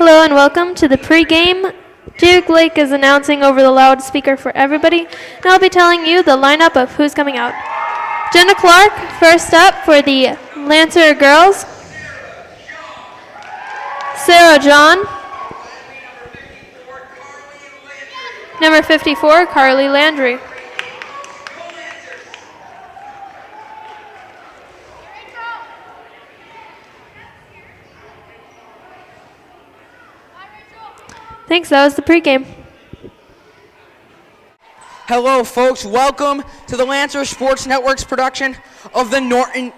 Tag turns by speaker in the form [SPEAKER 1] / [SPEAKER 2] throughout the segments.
[SPEAKER 1] Hello and welcome to the pregame. Duke Lake is announcing over the loudspeaker for everybody, and I'll be telling you the lineup of who's coming out. Jenna Clark, first up for the Lancer girls. Sarah John. Number 54, Carly Landry. Thanks, that was the pregame.
[SPEAKER 2] Hello, folks. Welcome to the Lancer Sports Network's production of the Norton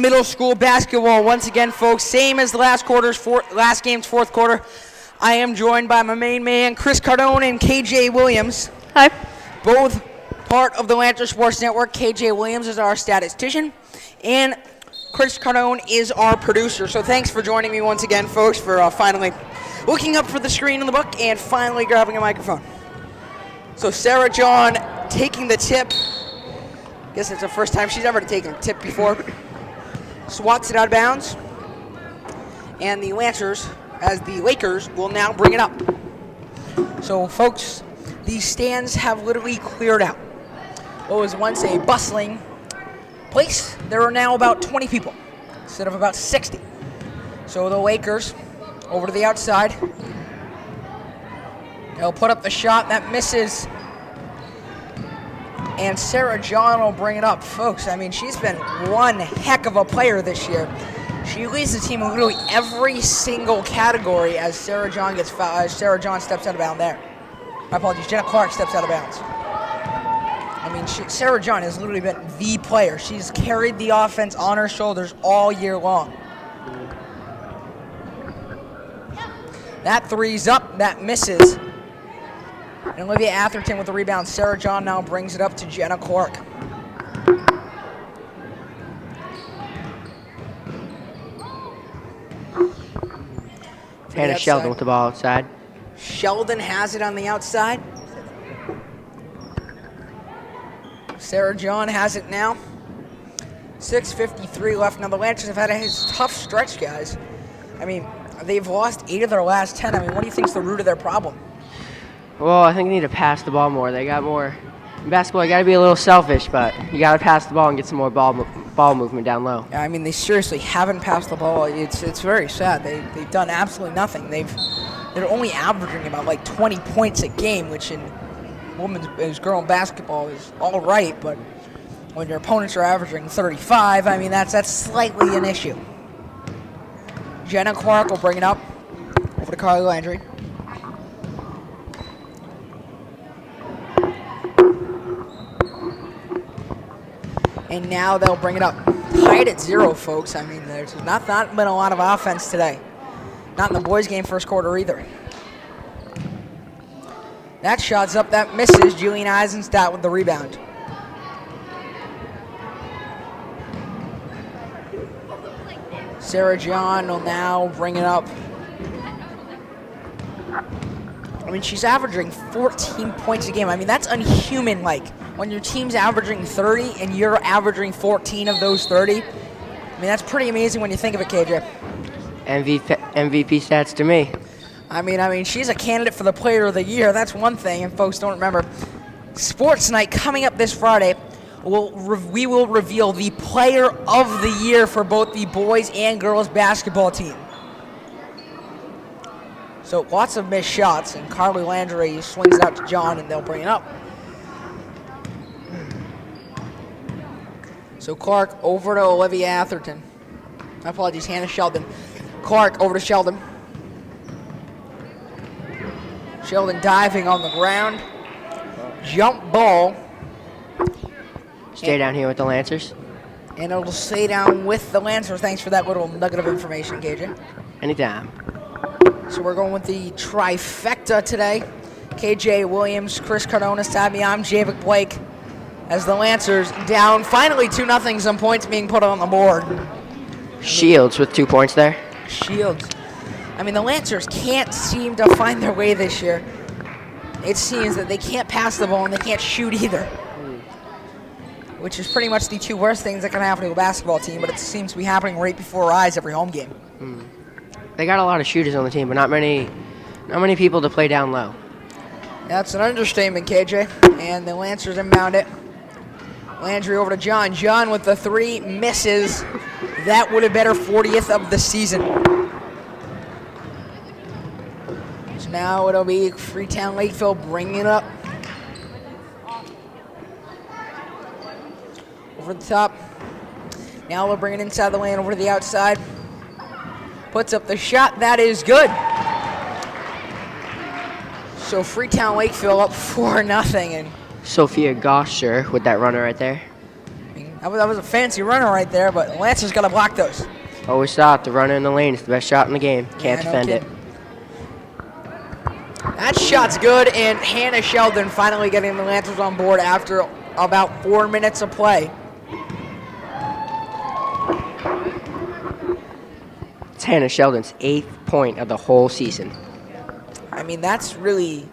[SPEAKER 2] Middle School basketball. Once again, folks, same as the last game's fourth quarter. I am joined by my main man, Chris Cardone and KJ Williams.
[SPEAKER 1] Hi.
[SPEAKER 2] Both part of the Lancer Sports Network. KJ Williams is our statistician, and Chris Cardone is our producer. So thanks for joining me once again, folks, for finally looking up for the screen in the book and finally grabbing a microphone. So Sarah John taking the tip. I guess it's the first time she's ever taken a tip before. Swats it out of bounds. And the Lancers, as the Lakers, will now bring it up. So folks, these stands have literally cleared out. What was once a bustling place, there are now about 20 people instead of about 60. So the Lakers over to the outside. They'll put up the shot that misses. And Sarah John will bring it up. Folks, I mean, she's been one heck of a player this year. She leads the team in literally every single category as Sarah John steps out of bounds there. My apologies, Jenna Clark steps out of bounds. I mean, Sarah John has literally been the player. She's carried the offense on her shoulders all year long. That three's up, that misses. And Olivia Atherton with the rebound. Sarah John now brings it up to Jenna Clark.
[SPEAKER 3] Hannah Sheldon with the ball outside.
[SPEAKER 2] Sheldon has it on the outside. Sarah John has it now. 6:53 left. Now the Lancers have had a tough stretch, guys. I mean, they've lost 8 of their last 10. I mean, what do you think's the root of their problem?
[SPEAKER 3] Well, I think they need to pass the ball more. They got more. In basketball, you got to be a little selfish, but you got to pass the ball and get some more ball movement down low.
[SPEAKER 2] Yeah, I mean, they seriously haven't passed the ball. It's very sad. They've done absolutely nothing. They're only averaging about like 20 points a game, which in girl basketball is all right, but when your opponents are averaging 35, I mean, that's slightly an issue. Jenna Clark will bring it up over to Carly Landry. And now they'll bring it up. Tied at 0, folks. I mean, there's not been a lot of offense today. Not in the boys' game first quarter either. That shot's up, that misses. Julian Eisenstadt with the rebound. Sarah John will now bring it up. I mean, she's averaging 14 points a game. I mean, that's unhuman-like. When your team's averaging 30 and you're averaging 14 of those 30, I mean, that's pretty amazing when you think of it, KJ.
[SPEAKER 3] MVP stats to me.
[SPEAKER 2] I mean, she's a candidate for the Player of the Year. That's one thing, and folks don't remember. Sports Night coming up this Friday. We will reveal the Player of the Year for both the boys and girls basketball team. So lots of missed shots, and Carly Landry swings it out to John, and they'll bring it up. So Clark over to Olivia Atherton. My apologies, Hannah Sheldon. Clark over to Sheldon. Sheldon diving on the ground. Jump ball.
[SPEAKER 3] Stay down here with the Lancers.
[SPEAKER 2] And it'll stay down with the Lancers. Thanks for that little nugget of information, KJ.
[SPEAKER 3] Anytime.
[SPEAKER 2] So we're going with the trifecta today. KJ Williams, Chris Cardone, Sabi, I'm Javik Blake. As the Lancers down, finally 2-0, some points being put on the board.
[SPEAKER 3] Shields with 2 points there.
[SPEAKER 2] Shields. I mean, the Lancers can't seem to find their way this year. It seems that they can't pass the ball and they can't shoot either. Which is pretty much the two worst things that can happen to a basketball team, but it seems to be happening right before our eyes every home game.
[SPEAKER 3] they got a lot of shooters on the team, but not many people to play down low.
[SPEAKER 2] That's an understatement, KJ. And the Lancers inbound it. Landry over to John. John with the 3 misses. That would have been her 40th of the season. So now it'll be Freetown-Lakeville bringing it up. Over the top. Now we'll bring it inside the lane over to the outside. Puts up the shot. That is good. So Freetown-Lakeville up 4-0. And
[SPEAKER 3] Sophia Gosher with that runner right there.
[SPEAKER 2] that was a fancy runner right there, but Lancers got to block those.
[SPEAKER 3] Always thought the runner in the lane is the best shot in the game. Can't
[SPEAKER 2] Yeah, no
[SPEAKER 3] defend it.
[SPEAKER 2] kidding. That shot's good, and Hannah Sheldon finally getting the Lancers on board after about 4 minutes of play.
[SPEAKER 3] It's Hannah Sheldon's 8th point of the whole season.
[SPEAKER 2] I mean, that's really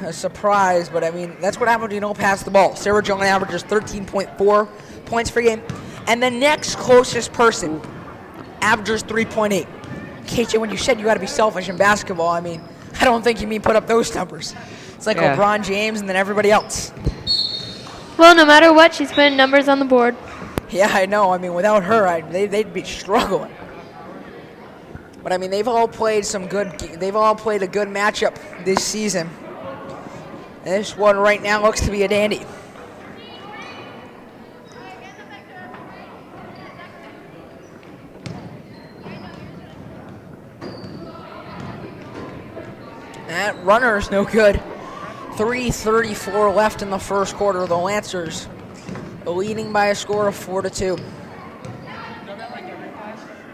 [SPEAKER 2] a surprise, but I mean, that's what happens when you don't pass the ball. Sarah John averages 13.4 points per game, and the next closest person averages 3.8. KJ, when you said you got to be selfish in basketball, I mean, I don't think you mean put up those numbers. It's like
[SPEAKER 3] Yeah.
[SPEAKER 2] LeBron James and then everybody else.
[SPEAKER 1] Well, no matter what, she's putting numbers on the board.
[SPEAKER 2] Yeah, I know. I mean, without her, they'd be struggling. But I mean, they've all played a good matchup this season. And this one right now looks to be a dandy. That runner's no good. 3:34 left in the first quarter. The Lancers leading by a score of 4-2.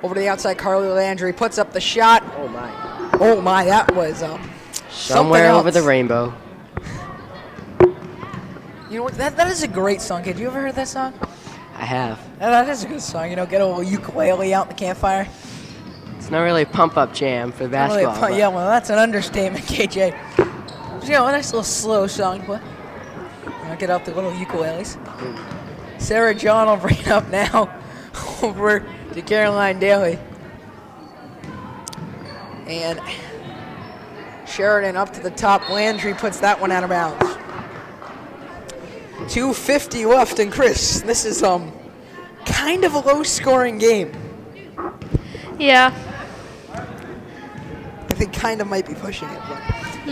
[SPEAKER 2] Over to the outside, Carly Landry puts up the shot.
[SPEAKER 3] Oh my.
[SPEAKER 2] Oh my, that was
[SPEAKER 3] Somewhere over the
[SPEAKER 2] else.
[SPEAKER 3] rainbow.
[SPEAKER 2] You know what? That is a great song, kid. You ever heard that song?
[SPEAKER 3] I have.
[SPEAKER 2] That is a good song. You know, get a little ukulele out in the campfire.
[SPEAKER 3] It's not really a pump-up jam for basketball. but
[SPEAKER 2] Yeah, well, that's an understatement, KJ. You know, a nice little slow song, but get out the little ukuleles. Sarah John will bring it up now over to Caroline Daly. And Sheridan up to the top. Landry puts that one out of bounds. 2:50 left, and Chris, this is kind of a low-scoring game.
[SPEAKER 1] Yeah.
[SPEAKER 2] I think kind of might be pushing it. But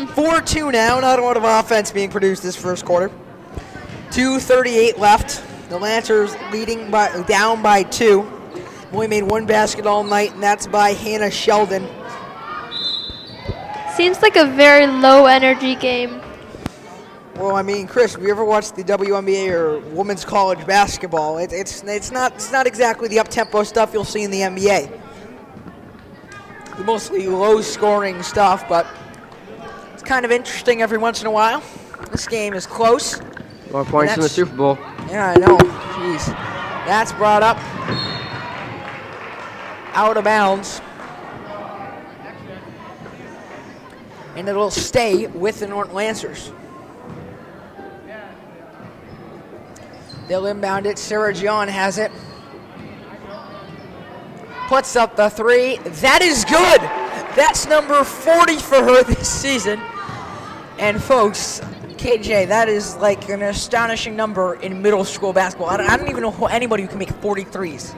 [SPEAKER 2] 4-2 now. Not a lot of offense being produced this first quarter. 2:38 left. The Lancers down by 2. Only made 1 basket all night, and that's by Hannah Sheldon.
[SPEAKER 1] Seems like a very low energy game.
[SPEAKER 2] Well, I mean, Chris, have you ever watched the WNBA or women's college basketball? It's not exactly the up-tempo stuff you'll see in the NBA. Mostly low-scoring stuff, but it's kind of interesting every once in a while. This game is close.
[SPEAKER 3] More points in the Super Bowl.
[SPEAKER 2] Yeah, I know. Jeez. That's brought up out of bounds. And it'll stay with the Norton Lancers. They'll inbound it. Sarah John has it. Puts up the 3. That is good. That's number 40 for her this season. And folks, KJ, that is like an astonishing number in middle school basketball. I don't even know anybody who can make 43s.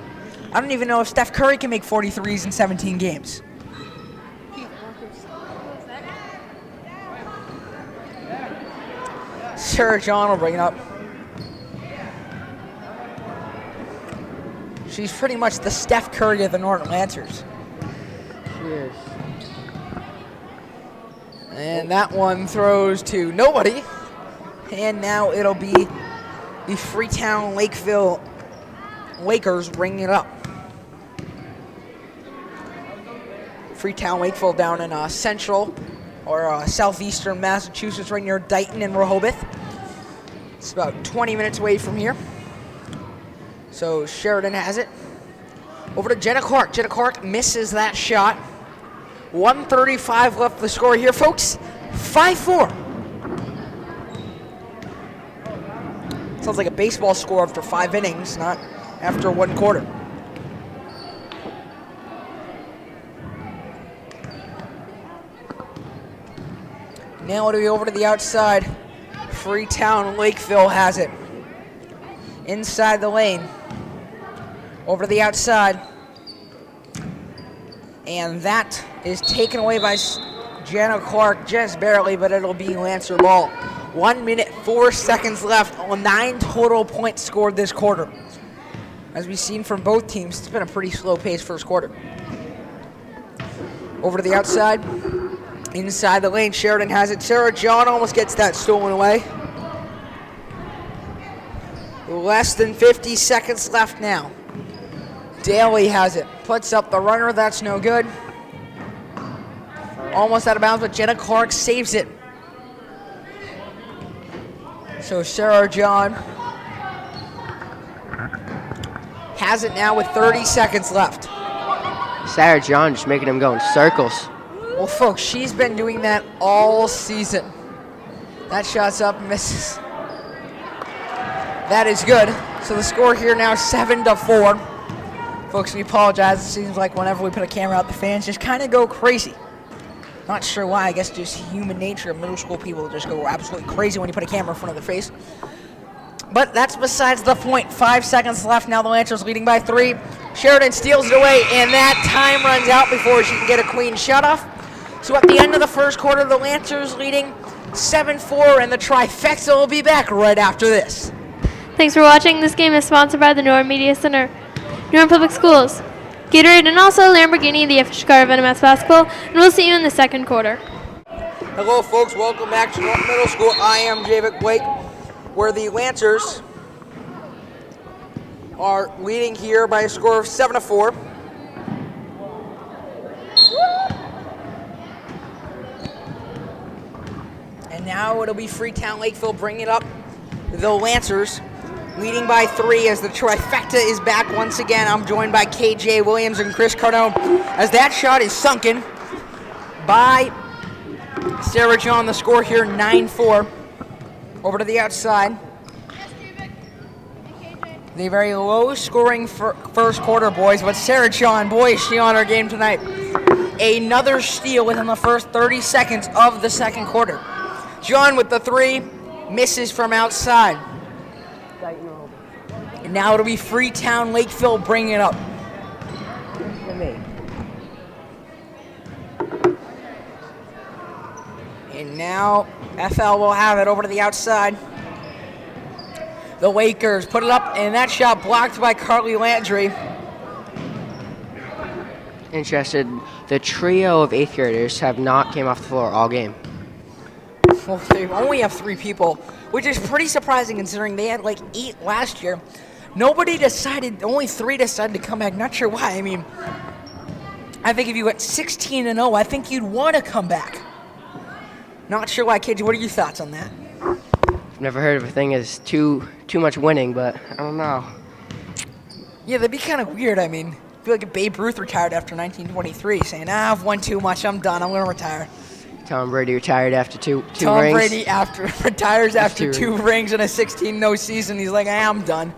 [SPEAKER 2] I don't even know if Steph Curry can make 43s in 17 games. Sarah John will bring it up. She's pretty much the Steph Curry of the Norton Lancers.
[SPEAKER 3] Cheers.
[SPEAKER 2] And that one throws to nobody. And now it'll be the Freetown-Lakeville Lakers bringing it up. Freetown-Lakeville down in central or southeastern Massachusetts, right near Dighton and Rehoboth. It's about 20 minutes away from here. So Sheridan has it. Over to Jenna Clark. Jenna Clark misses that shot. 1:35 left the score here, folks. 5-4. Sounds like a baseball score after 5 innings, not after 1 quarter. Now it'll be over to the outside. Freetown-Lakeville has it. Inside the lane. Over to the outside. And that is taken away by Jenna Clark just barely, but it'll be Lancer ball. 1 minute, 4 seconds left on 9 total points scored this quarter. As we've seen from both teams, it's been a pretty slow pace first quarter. Over to the outside. Inside the lane, Sheridan has it. Sarah John almost gets that stolen away. Less than 50 seconds left now. Daly has it. Puts up the runner. That's no good. Almost out of bounds, but Jenna Clark saves it. So Sarah John has it now with 30 seconds left.
[SPEAKER 3] Sarah John just making him go in circles.
[SPEAKER 2] Well, folks, she's been doing that all season. That shot's up, misses. That is good. So the score here now 7-4. Folks, we apologize. It seems like whenever we put a camera out, the fans just kind of go crazy. Not sure why. I guess just human nature. Middle school people just go absolutely crazy when you put a camera in front of their face. But that's besides the point. 5 seconds left. Now the Lancers leading by 3. Sheridan steals it away, and that time runs out before she can get a clean shutoff. So at the end of the first quarter, the Lancers leading 7-4, and the trifecta will be back right after this.
[SPEAKER 1] Thanks for watching. This game is sponsored by the Norton Media Center, Norton Public Schools, Gatorade, and also Lamborghini, the official car of NMS basketball, and we'll see you in the second quarter.
[SPEAKER 2] Hello, folks. Welcome back to Norton Middle School. I am Javik Blake, where the Lancers are leading here by a score of 7-4. And now it'll be Freetown-Lakeville bringing up the Lancers, leading by 3 as the trifecta is back once again. I'm joined by KJ Williams and Chris Cardone as that shot is sunken by Sarah John. The score here 9-4. Over to the outside. The very low-scoring first quarter, boys, but Sarah John, boy, is she on her game tonight. Another steal within the first 30 seconds of the second quarter. John with the 3, misses from outside. And now it'll be Freetown-Lakeville bringing it up. And now FL will have it over to the outside. The Lakers put it up, and that shot blocked by Carly Landry.
[SPEAKER 3] Interested, the trio of 8th graders have not came off the floor all game.
[SPEAKER 2] Well, they only have 3 people, which is pretty surprising considering they had like 8 last year. Only 3 decided to come back. Not sure why. I mean, I think if you went 16-0, I think you'd want to come back. Not sure why, KJ. What are your thoughts on that?
[SPEAKER 3] I've never heard of a thing as too much winning, but I don't know.
[SPEAKER 2] Yeah, that'd be kind of weird. I mean, I feel like if Babe Ruth retired after 1923, saying, I've won too much, I'm done, I'm going to retire.
[SPEAKER 3] Tom Brady retired after two rings.
[SPEAKER 2] Tom Brady retires after 2 rings in a 16-0 season. He's like, I'm done.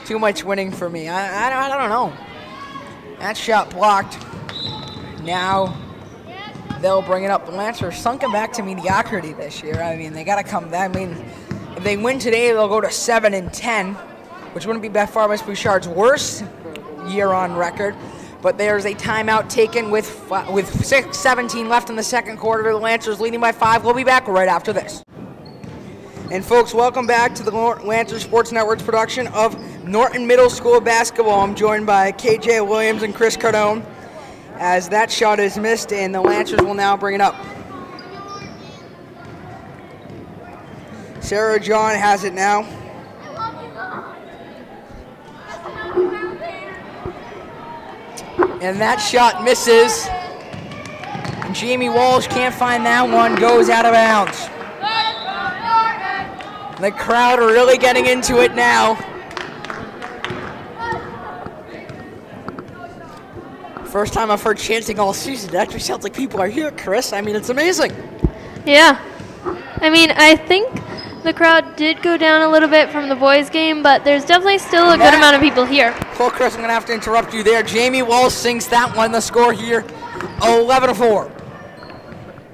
[SPEAKER 2] Too much winning for me. I don't know. That shot blocked. Now they'll bring it up. The Lancers sunken back to mediocrity this year. I mean, they got to come back. I mean, if they win today, they'll go to 7-10, which wouldn't be by far West Bouchard's worst year on record. But there's a timeout taken with 6:17 left in the second quarter. The Lancers leading by 5. We'll be back right after this. And folks, welcome back to the Lancers Sports Network's production of Norton Middle School basketball. I'm joined by KJ Williams and Chris Cardone as that shot is missed, and the Lancers will now bring it up. Sarah John has it now. And that shot misses. And Jamie Walsh can't find that one, goes out of bounds. The crowd are really getting into it now. First time I've heard chanting all season. It actually sounds like people are here, Chris. I mean, it's amazing.
[SPEAKER 1] Yeah. I mean, I think the crowd did go down a little bit from the boys' game, but there's definitely still a good amount of people here.
[SPEAKER 2] Well, Chris, I'm going to have to interrupt you there. Jamie Walsh sings that one. The score here, 11-4.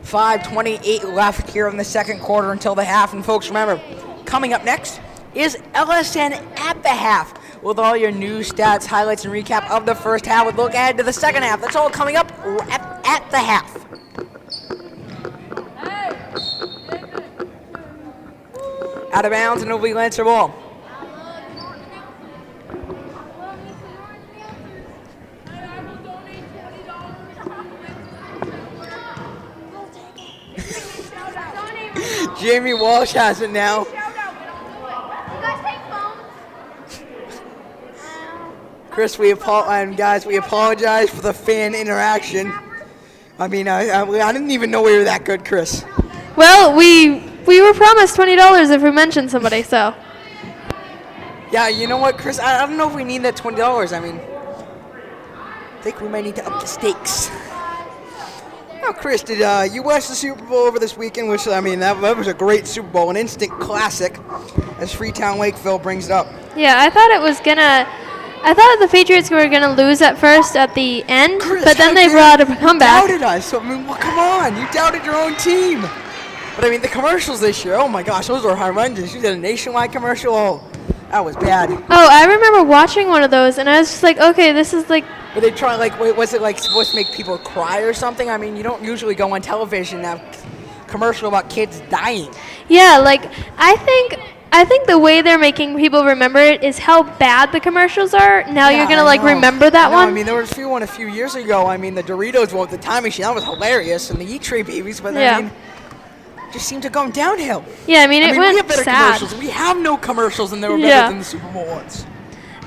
[SPEAKER 2] 5:28 left here in the second quarter until the half. And folks, remember, coming up next is LSN at the half with all your news, stats, highlights, and recap of the first half with a look ahead to the second half. That's all coming up at the half. Out of bounds, and it'll be Lancer ball. Jamie Walsh has it now. Chris, we apologize for the fan interaction. I mean, I didn't even know we were that good, Chris.
[SPEAKER 1] Well, we were promised $20 if we mentioned somebody, so.
[SPEAKER 2] Yeah, you know what, Chris? I don't know if we need that $20. I mean, I think we might need to up the stakes. Now, Chris, did you watch the Super Bowl over this weekend? Which, I mean, that was a great Super Bowl, an instant classic, as Freetown-Lakeville brings it up.
[SPEAKER 1] Yeah, I thought the Patriots were going to lose at first at the end,
[SPEAKER 2] Chris,
[SPEAKER 1] but then they brought a comeback.
[SPEAKER 2] You doubted us. I mean, well, come on. You doubted your own team. But, I mean, the commercials this year, oh, my gosh, those were horrendous. You did a nationwide commercial. Oh, that was bad.
[SPEAKER 1] Oh, I remember watching one of those, and I was just like, okay, this is like...
[SPEAKER 2] Were they trying, like, was it, like, supposed to make people cry or something? I mean, you don't usually go on television and have commercial about kids dying.
[SPEAKER 1] Yeah, like, I think the way they're making people remember it is how bad the commercials are. Now
[SPEAKER 2] Yeah,
[SPEAKER 1] you're going to,
[SPEAKER 2] I
[SPEAKER 1] like,
[SPEAKER 2] know.
[SPEAKER 1] remember that
[SPEAKER 2] I know,
[SPEAKER 1] one?
[SPEAKER 2] I mean, there was a few years ago. I mean, the Doritos one with the time machine, that was hilarious, and the Eat Tray babies, but
[SPEAKER 1] Yeah.
[SPEAKER 2] I mean, just seemed to go downhill.
[SPEAKER 1] Yeah, I mean, it
[SPEAKER 2] we
[SPEAKER 1] went
[SPEAKER 2] have better
[SPEAKER 1] sad.
[SPEAKER 2] commercials. We have no commercials, and they were
[SPEAKER 1] Yeah.
[SPEAKER 2] better than the Super Bowl ones.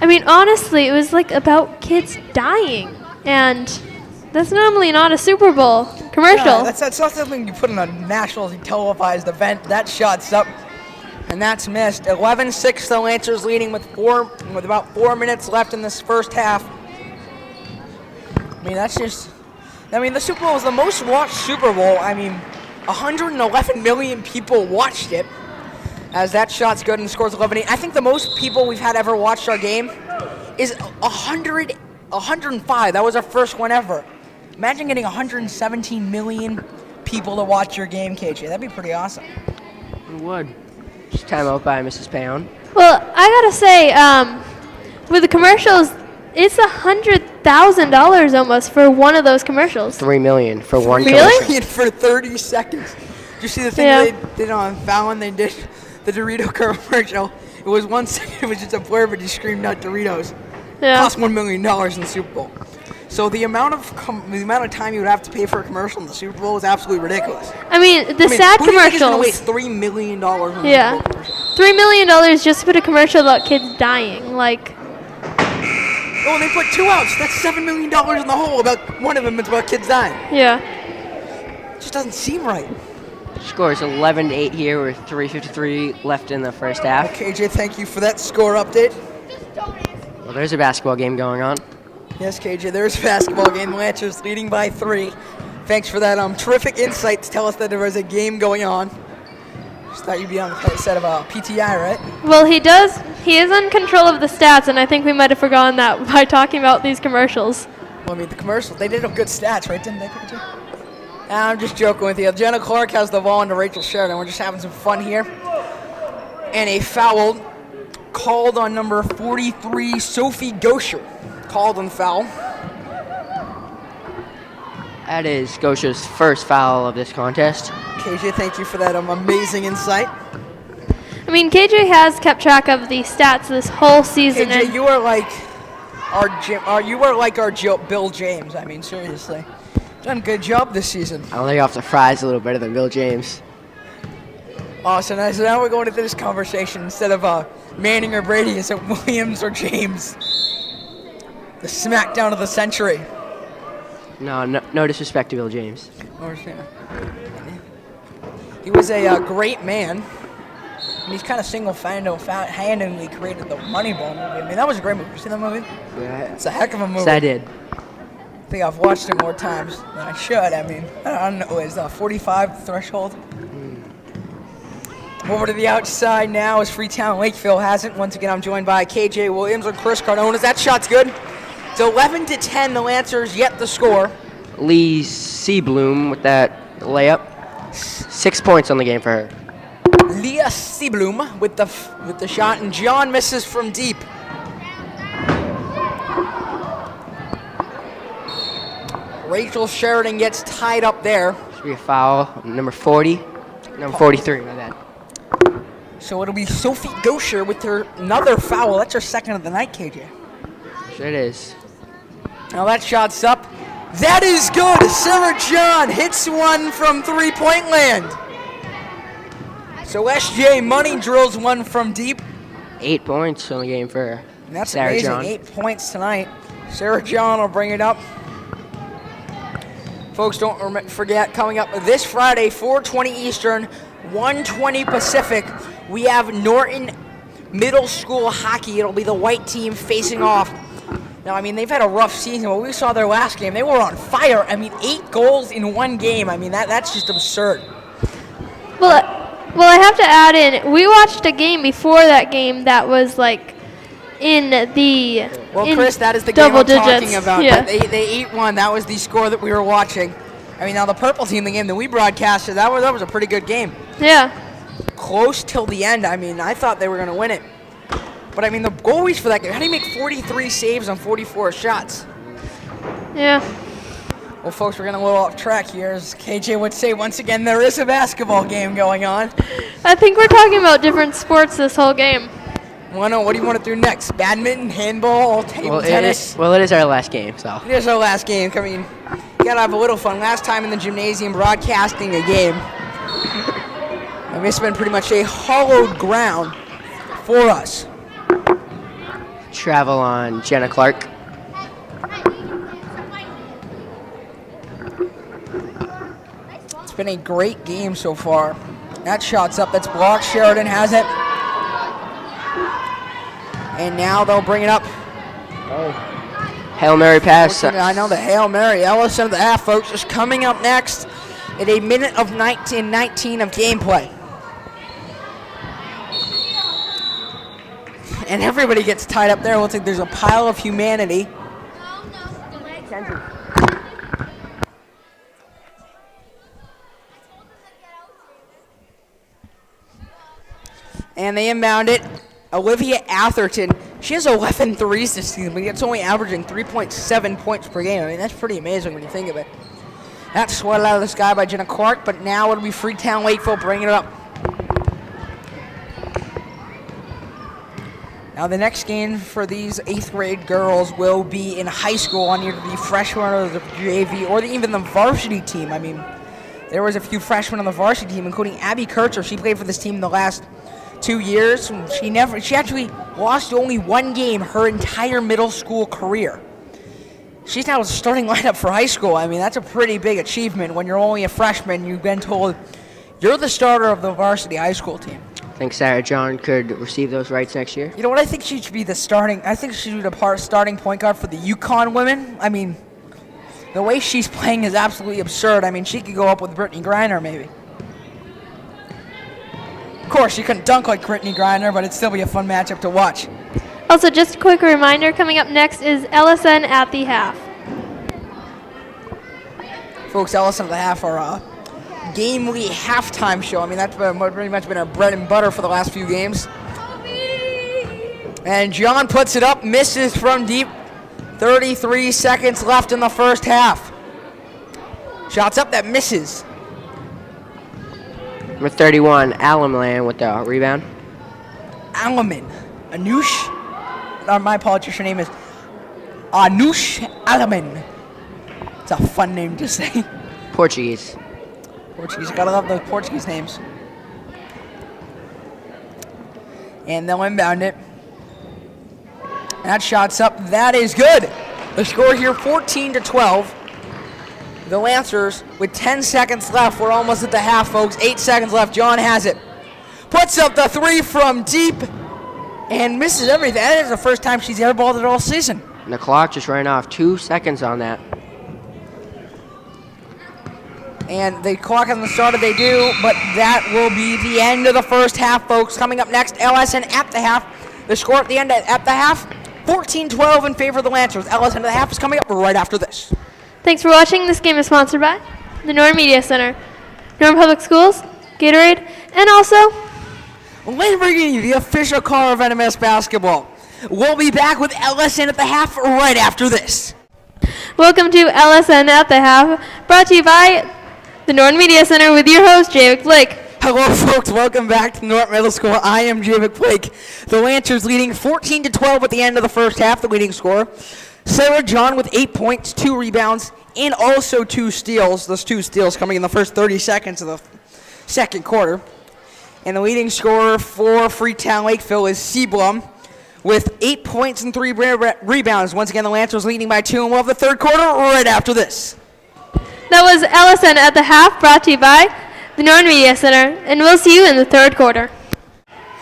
[SPEAKER 1] I mean, honestly, it was, like, about kids dying, and that's normally not a Super Bowl commercial.
[SPEAKER 2] Yeah, that's not something you put in a nationally televised event. That shot's up, and that's missed. 11-6, the Lancers leading with about 4 minutes left in this first half. I mean, the Super Bowl was the most watched Super Bowl. I mean, 111 million people watched it, as that shot's good and scores 11-8. I think the most people we've had ever watched our game is 105. That was our first one ever. Imagine getting 117 million people to watch your game, KJ. That'd be pretty awesome.
[SPEAKER 3] It would. Just time out by Mrs. Pound.
[SPEAKER 1] Well, I gotta say, with the commercials, it's $100,000 almost for one of those commercials.
[SPEAKER 3] $3 million for one
[SPEAKER 1] Really?
[SPEAKER 3] commercial.
[SPEAKER 2] For 30 seconds. Did you see the thing
[SPEAKER 1] Yeah.
[SPEAKER 2] they did on Fallon? They did the Dorito commercial. It was 1 second. It was just a blur, but he screamed out Doritos.
[SPEAKER 1] Yeah.
[SPEAKER 2] Cost $1 million in the Super Bowl. So the amount of time you would have to pay for a commercial in the Super Bowl is absolutely ridiculous.
[SPEAKER 1] I mean, the sad
[SPEAKER 2] who do you think is gonna
[SPEAKER 1] commercials.
[SPEAKER 2] waste $3 million on a
[SPEAKER 1] Yeah.
[SPEAKER 2] Super Bowl commercial?
[SPEAKER 1] $3 million just to put a commercial about kids dying. Like,
[SPEAKER 2] Oh, they put 2 outs. That's $7 million in the hole. About one of them is about kids dying.
[SPEAKER 1] yeah.
[SPEAKER 2] It just doesn't seem right.
[SPEAKER 3] Score is 11-8 here with 3:53 left in the first half.
[SPEAKER 2] KJ, thank you for that score update.
[SPEAKER 3] Well, there's a basketball game going on.
[SPEAKER 2] Yes, KJ, there's a basketball game. Lancers leading by 3. Thanks for that terrific insight to tell us that there was a game going on. Just thought you'd be on the set of PTI, right?
[SPEAKER 1] Well, he is in control of the stats, and I think we might have forgotten that by talking about these commercials.
[SPEAKER 2] Well, I mean, the commercials, they did have good stats, right? Didn't they, KJ? I'm just joking with you. Jenna Clark has the ball into Rachel Sheridan. We're just having some fun here. And a foul called on number 43, Sophie Gosher. Called on foul.
[SPEAKER 3] That is Scotia's first foul of this contest.
[SPEAKER 2] KJ, thank you for that amazing insight.
[SPEAKER 1] I mean, KJ has kept track of the stats this whole season.
[SPEAKER 2] KJ,
[SPEAKER 1] and
[SPEAKER 2] you are like our Bill James. I mean, seriously. Done a good job this season.
[SPEAKER 3] I lay off the fries a little better than Bill James.
[SPEAKER 2] Awesome. So now we're going into this conversation. Instead of Manning or Brady, is it Williams or James? The smackdown of the century.
[SPEAKER 3] No disrespect to Bill James.
[SPEAKER 2] He was a great man. And he's kind of single-handedly created the Moneyball movie. I mean, that was a great movie. You seen that movie?
[SPEAKER 3] Yeah,
[SPEAKER 2] It's a heck of a movie.
[SPEAKER 3] yes, I did.
[SPEAKER 2] I think I've watched it more times than I should. I mean, I don't know. Is 45 the threshold? Over to the outside now as Freetown-Lakeville has it. Once again, I'm joined by KJ Williams and Chris Cardona. That shot's good. It's 11-10. The Lancers yet to score.
[SPEAKER 3] Lee Seabloom with that layup. 6 points on the game for her.
[SPEAKER 2] Leah Seablum with the shot, and John misses from deep. Rachel Sheridan gets tied up there.
[SPEAKER 3] Should be a foul. Number 40. Number 43, my bad.
[SPEAKER 2] So it'll be Sophie Gosher with her another foul. That's her second of the night, KJ.
[SPEAKER 3] Sure it is.
[SPEAKER 2] Now that shot's up. That is good. Sarah John hits one from three-point land. So SJ Money drills one from deep.
[SPEAKER 3] 8 points on the game for
[SPEAKER 2] And that's
[SPEAKER 3] Sarah
[SPEAKER 2] amazing.
[SPEAKER 3] John.
[SPEAKER 2] 8 points tonight. Sarah John will bring it up. Folks, don't forget, coming up this Friday, 4:20 Eastern, 1:20 Pacific, we have Norton Middle School Hockey. It'll be the white team facing off. Now, I mean, they've had a rough season, but we saw their last game. They were on fire. I mean, 8 goals in one game. I mean, that's just absurd.
[SPEAKER 1] Well, I have to add in, we watched a game before that game that was like in the
[SPEAKER 2] Well,
[SPEAKER 1] in
[SPEAKER 2] Chris, that is the game
[SPEAKER 1] double
[SPEAKER 2] I'm
[SPEAKER 1] digits.
[SPEAKER 2] talking about.
[SPEAKER 1] Yeah.
[SPEAKER 2] They 8-1. That was the score that we were watching. I mean, now the purple team, the game that we broadcasted, that was a pretty good game.
[SPEAKER 1] Yeah.
[SPEAKER 2] Close till the end. I mean, I thought they were going to win it. But, I mean, the goalies for that game, how do you make 43 saves on 44 shots?
[SPEAKER 1] Yeah.
[SPEAKER 2] Well, folks, we're getting a little off track here. As KJ would say, once again, there is a basketball game going on.
[SPEAKER 1] I think we're talking about different sports this whole game.
[SPEAKER 2] What do you want to do next? Badminton, handball, table tennis?
[SPEAKER 3] It is our last game, so.
[SPEAKER 2] It is our last game. I mean, you gotta have a little fun. Last time in the gymnasium broadcasting a game, I mean, it's been pretty much a hollowed ground for us.
[SPEAKER 3] Travel on Jenna Clark.
[SPEAKER 2] It's been a great game so far. That shot's up. That's blocked. Sheridan has it. And now they'll bring it up.
[SPEAKER 3] Hail Mary pass.
[SPEAKER 2] I know the Hail Mary. Ellison of the half, folks, is coming up next at a minute of 19 of gameplay. And everybody gets tied up there. Looks like there's a pile of humanity. And they inbound it. Olivia Atherton, she has 11 threes this season, but it's only averaging 3.7 points per game. I mean, that's pretty amazing when you think of it. That's swatted out of the sky by Jenna Clark, but now it'll be Freetown-Lakeville bringing it up. Now the next game for these 8th grade girls will be in high school on either the freshman or the JV or even the varsity team. I mean, there was a few freshmen on the varsity team, including Abby Kurtzer. She played for this team in the last 2 years. She actually lost only one game her entire middle school career. She's now starting lineup for high school. I mean, that's a pretty big achievement when you're only a freshman. You've been told you're the starter of the varsity high school team.
[SPEAKER 3] I think Sarah John could receive those rights next year.
[SPEAKER 2] You know what? I think she should be the starting. I think she should be the starting point guard for the UConn women. I mean, the way she's playing is absolutely absurd. I mean, she could go up with Brittany Griner maybe. Of course, she couldn't dunk like Brittany Griner, but it'd still be a fun matchup to watch.
[SPEAKER 1] Also, just a quick reminder, coming up next is LSN at the half.
[SPEAKER 2] Folks, Ellison at the half are gamely halftime show. I mean, that's pretty much been our bread and butter for the last few games. And John puts it up, misses from deep. 33 seconds left in the first half. Shots up, that misses.
[SPEAKER 3] Number 31, Alamland with the rebound.
[SPEAKER 2] Alaman. Anush. My apologies, her name is Anush Alaman. It's a fun name to say.
[SPEAKER 3] Portuguese.
[SPEAKER 2] Portuguese, gotta love those Portuguese names. And they'll inbound it. That shot's up, that is good. The score here, 14-12. The Lancers, with 10 seconds left, we're almost at the half, folks. 8 seconds left, John has it. Puts up the three from deep and misses everything. That is the first time she's airballed it all season.
[SPEAKER 3] And the clock just ran off. 2 seconds on that.
[SPEAKER 2] And the clock hasn't started, they do, but that will be the end of the first half, folks. Coming up next, LSN at the half. The score at the end at the half, 14-12 in favor of the Lancers. LSN at the half is coming up right after this.
[SPEAKER 1] Thanks for watching. This game is sponsored by the Norton Media Center, Norton Public Schools, Gatorade, and also
[SPEAKER 2] Lamborghini, the official car of NMS basketball. We'll be back with LSN at the half right after this.
[SPEAKER 1] welcome to LSN at the Half, brought to you by the Norton Media Center with your host, Jay Blake.
[SPEAKER 2] Hello, folks. Welcome back to Norton Middle School. I am Jay McBlake. The Lancers leading 14-12 at the end of the first half, the leading scorer. Sarah John with 8 points, 2 rebounds, and also 2 steals. Those 2 steals coming in the first 30 seconds of the second quarter. And the leading scorer for Freetown-Lakeville is Seablum with 8 points and 3 rebounds. Once again, the Lancers leading by 2, and we'll have the third quarter right after this.
[SPEAKER 1] That was LSN at the Half, brought to you by the Norton Media Center, and we'll see you in the third quarter.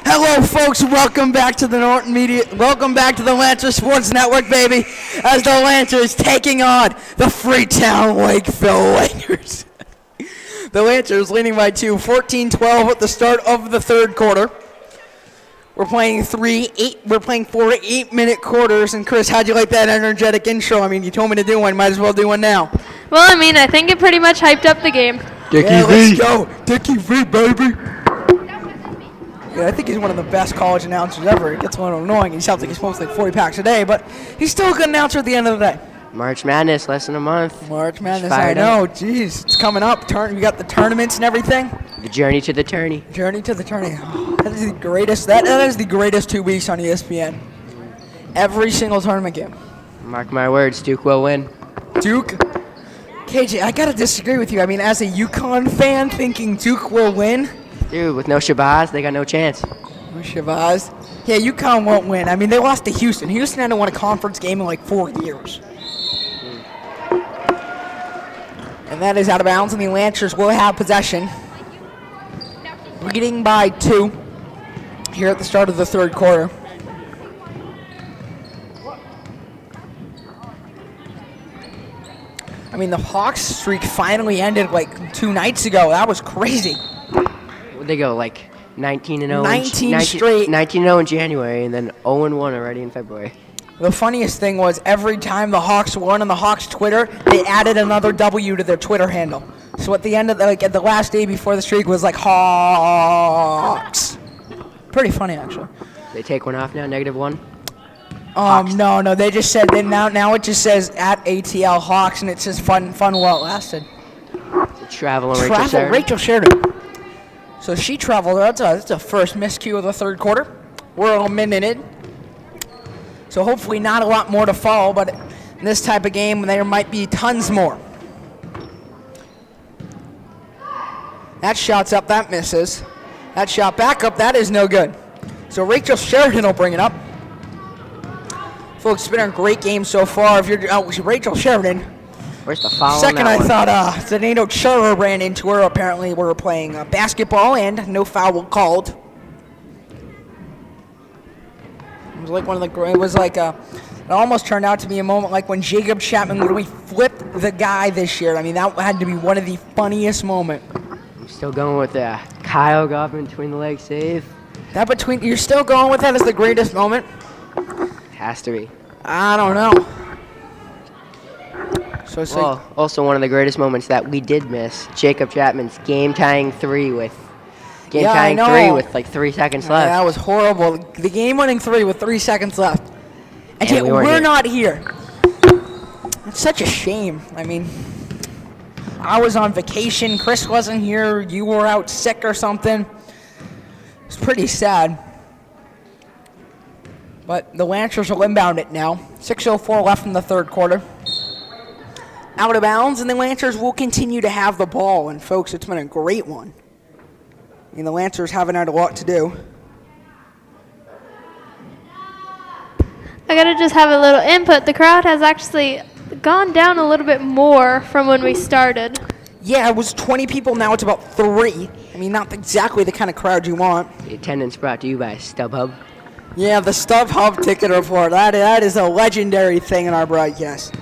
[SPEAKER 2] Hello, folks. Welcome back to the Norton Media. Welcome back to the Lancers Sports Network, baby. As the Lancers taking on the Freetown-Lakeville Lakers. The Lancers leading by 2, 14-12 at the start of the third quarter. We're playing 4 8-minute quarters. And Chris, how'd you like that energetic intro? I mean, you told me to do one. Might as well do one now.
[SPEAKER 1] Well, I think it pretty much hyped up the game.
[SPEAKER 2] Yeah, let's go. Dickie V, baby. Yeah, I think he's one of the best college announcers ever. It gets a little annoying. He sounds like he smokes like 40 packs a day, but he's still a good announcer at the end of the day.
[SPEAKER 3] March Madness, less than a month.
[SPEAKER 2] March Madness, I know. Jeez, it's coming up. We got the tournaments and everything.
[SPEAKER 3] The journey to the tourney.
[SPEAKER 2] Journey to the tourney. Oh, that is the greatest. That is the greatest 2 weeks on ESPN. Every single tournament game.
[SPEAKER 3] Mark my words, Duke will win.
[SPEAKER 2] Duke. KJ, I gotta disagree with you. I mean, as a UConn fan, thinking Duke will win.
[SPEAKER 3] Dude, with no Shabazz, they got no chance.
[SPEAKER 2] No Shabazz. Yeah, UConn won't win. I mean, they lost to Houston. Houston hadn't won a conference game in like 4 years. And that is out of bounds, and the Lancers will have possession. Leading by 2 here at the start of the third quarter. I mean, the Hawks streak finally ended like 2 nights ago. That was crazy.
[SPEAKER 3] Would they go like 19-0?
[SPEAKER 2] 19 straight.
[SPEAKER 3] 19-0 in January, and then 0-1 already in February.
[SPEAKER 2] The funniest thing was every time the Hawks won on the Hawks Twitter, they added another W to their Twitter handle. So at the end of at the last day before the streak was like Hawks. Pretty funny actually.
[SPEAKER 3] They take one off now, -1.
[SPEAKER 2] No, they just said now it just says at ATL Hawks, and it's just fun while it lasted.
[SPEAKER 3] Travel and
[SPEAKER 2] Rachel Sheridan. So she traveled. That's a first miscue of the third quarter. We're a minute in. So hopefully not a lot more to follow, but in this type of game, there might be tons more. That shot's up, that misses. That shot back up, that is no good. So Rachel Sheridan will bring it up. Folks, it's been a great game so far. If you're Rachel Sheridan.
[SPEAKER 3] Where's the foul?
[SPEAKER 2] Second, I thought Zanado Chara ran into her. Apparently, we were playing basketball and no foul called. It almost turned out to be a moment like when Jacob Chapman literally flipped the guy this year. I mean, that had to be one of the funniest moments.
[SPEAKER 3] I'm still going with Kyle Goffman between the legs save.
[SPEAKER 2] You're still going with that as the greatest moment?
[SPEAKER 3] Has to be.
[SPEAKER 2] I don't know.
[SPEAKER 3] Also one of the greatest moments that we did miss, Jacob Chapman's game-tying three with like 3 seconds left.
[SPEAKER 2] That was horrible. The game-winning 3 with 3 seconds left. And yet we're not here. It's such a shame. I mean, I was on vacation. Chris wasn't here. You were out sick or something. It's pretty sad. But the Lancers will inbound it now. 6:04 left in the third quarter. Out of bounds, and the Lancers will continue to have the ball. And, folks, it's been a great one. I mean, the Lancers haven't had a lot to do.
[SPEAKER 1] I gotta just have a little input. The crowd has actually gone down a little bit more from when we started.
[SPEAKER 2] Yeah, it was 20 people. Now it's about 3. I mean, not exactly the kind of crowd you want.
[SPEAKER 3] The attendance brought to you by StubHub.
[SPEAKER 2] Yeah, the StubHub ticket report. That is a legendary thing in our broadcast.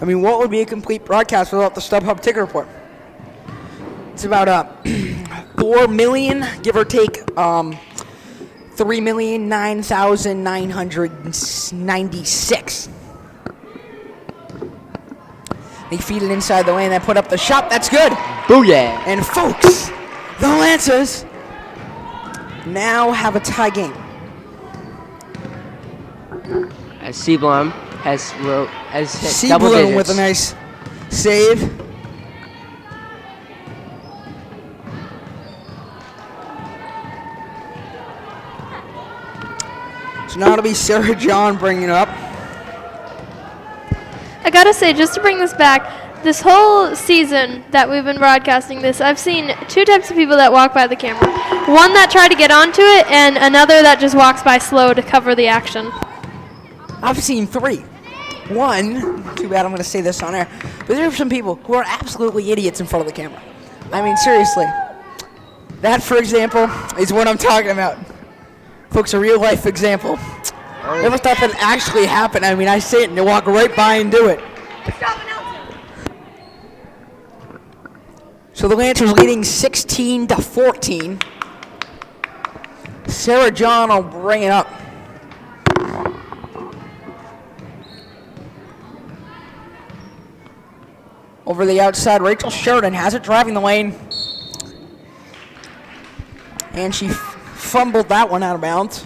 [SPEAKER 2] I mean, what would be a complete broadcast without the StubHub ticket report? It's about 4 million, give or take, 3,009,996. They feed it inside the lane. They put up the shot. That's good.
[SPEAKER 3] Booyah!
[SPEAKER 2] And folks, the Lancers now have a tie game.
[SPEAKER 3] As Seablum has hit double
[SPEAKER 2] Seablum
[SPEAKER 3] digits.
[SPEAKER 2] with a nice save. So now it'll be Sarah John bringing it up.
[SPEAKER 1] I gotta say, just to bring this back, this whole season that we've been broadcasting this, I've seen two types of people that walk by the camera. One that try to get onto it, and another that just walks by slow to cover the action.
[SPEAKER 2] I've seen three. One, too bad I'm going to say this on air, but there are some people who are absolutely idiots in front of the camera. I mean, seriously. That, for example, is what I'm talking about. Folks, a real-life example. Never thought that actually happened. I mean, I say it and they walk right by and do it. So the Lancers leading 16-14. Sarah John will bring it up. Over the outside, Rachel Sheridan has it driving the lane. And she fumbled that one out of bounds.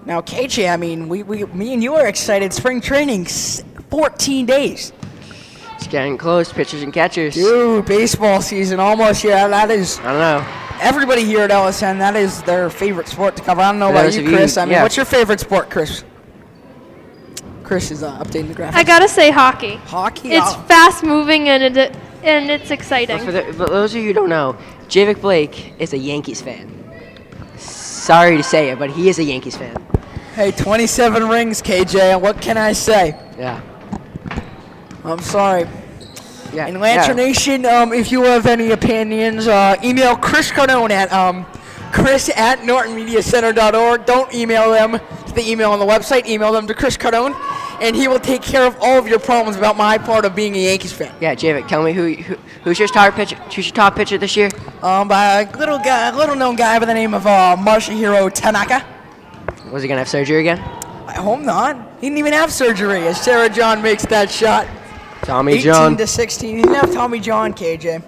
[SPEAKER 2] Now, KJ, I mean, me and you are excited. Spring training, 14 days.
[SPEAKER 3] It's getting close, pitchers and catchers.
[SPEAKER 2] Dude, baseball season almost here. That is,
[SPEAKER 3] I don't know.
[SPEAKER 2] everybody here at LSN, that is their favorite sport to cover. I don't know about you, Chris. I mean, what's your favorite sport, Chris? Chris is updating the graphics.
[SPEAKER 1] I gotta say hockey.
[SPEAKER 2] Hockey?
[SPEAKER 1] It's fast moving and it's exciting.
[SPEAKER 3] But for those of you who don't know, Javik Blake is a Yankees fan. Sorry to say it, but he is a Yankees fan.
[SPEAKER 2] Hey, 27 rings, KJ. What can I say?
[SPEAKER 3] Yeah.
[SPEAKER 2] I'm sorry.
[SPEAKER 3] Yeah.
[SPEAKER 2] And Lancer Nation, if you have any opinions, email Chris Cardone at chris@nortonmediacenter.org. Don't email them to the email on the website. Email them to Chris Cardone, and he will take care of all of your problems about my part of being a Yankees fan.
[SPEAKER 3] Yeah, Javik, tell me who's your top pitcher? Who's your top pitcher this year?
[SPEAKER 2] By a little known guy by the name of Masahiro Tanaka.
[SPEAKER 3] Was he gonna have surgery again?
[SPEAKER 2] I hope not. He didn't even have surgery as Sarah John makes that shot.
[SPEAKER 3] Tommy John.
[SPEAKER 2] 18-16. He didn't have Tommy John, KJ.